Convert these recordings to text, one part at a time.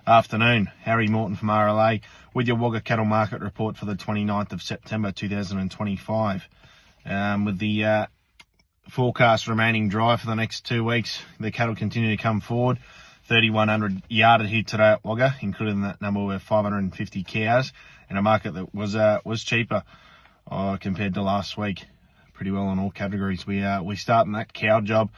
Afternoon, Harry Morton from RLA with your Wagga cattle market report for the 29th of September 2025. With the forecast remaining dry for the next 2 weeks, the cattle continue to come forward. 3,100 yarded here today at Wagga, including that number with 550 cows in a market that was cheaper compared to last week. Pretty well in all categories. We start in that cow job.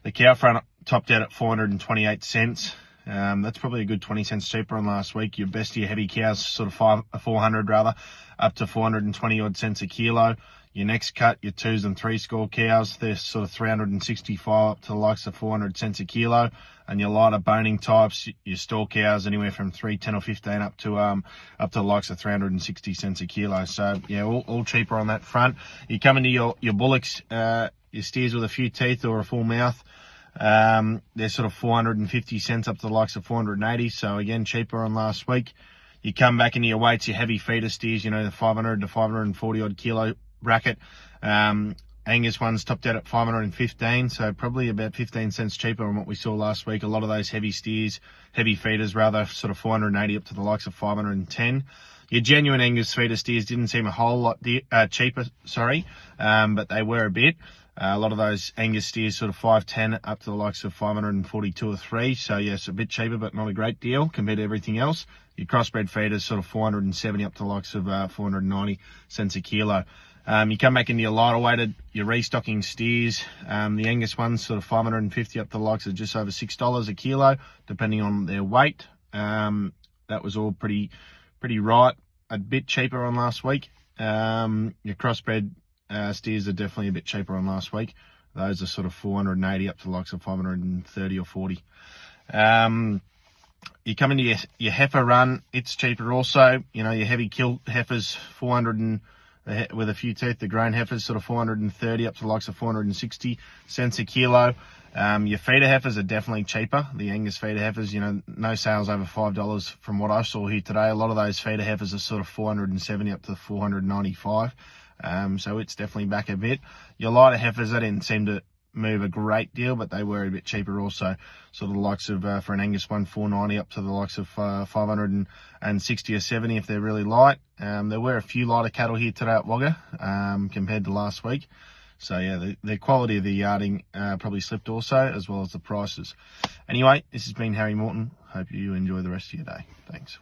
The cow front topped out at 428 cents. That's probably a good 20 cents cheaper than last week. Your best of your heavy cows, sort of 400 rather, up to 420 odd cents a kilo. Your next cut, your 2s and 3 score cows, they're sort of 365 up to the likes of 400 cents a kilo. And your lighter boning types, your store cows, anywhere from 310 or 15 up to the likes of 360 cents a kilo. So yeah, all cheaper on that front. You come into your bullocks, your steers with a few teeth or a full mouth. They're sort of 450 cents up to the likes of 480. So again, cheaper on last week. You come back into your weights, your heavy feeder steers, the 500 to 540 odd kilo bracket. Angus ones topped out at 515, so probably about 15 cents cheaper than what we saw last week. A lot of those heavy steers, heavy feeders rather, sort of 480 up to the likes of 510. Your genuine Angus feeder steers didn't seem a whole lot cheaper, but they were a bit. A lot of those Angus steers sort of 510 up to the likes of 542 or 3. So yes, a bit cheaper, but not a great deal compared to everything else. Your crossbred feeders sort of 470 up to the likes of 490 cents a kilo. You come back into your lighter weighted, your restocking steers. The Angus ones sort of 550 up to the likes of just over $6 a kilo, depending on their weight. That was all pretty right. A bit cheaper on last week. Your crossbred steers are definitely a bit cheaper on last week. Those are sort of 480 up to the likes of 530 or 40. You come into your heifer run, it's cheaper also. Your heavy kill heifers, 400 with a few teeth. The grain heifers sort of 430 up to the likes of 460 cents a kilo. Your feeder heifers are definitely cheaper. The Angus feeder heifers, no sales over $5 from what I saw here today. A lot of those feeder heifers are sort of 470 up to 495. So it's definitely back a bit. Your lighter heifers, they didn't seem to move a great deal, but they were a bit cheaper also. So the likes of, for an Angus one, 490 up to the likes of 560 or 70 if they're really light. There were a few lighter cattle here today at Wagga compared to last week. So yeah, the quality of the yarding probably slipped also, as well as the prices. Anyway, this has been Harry Morton. Hope you enjoy the rest of your day. Thanks.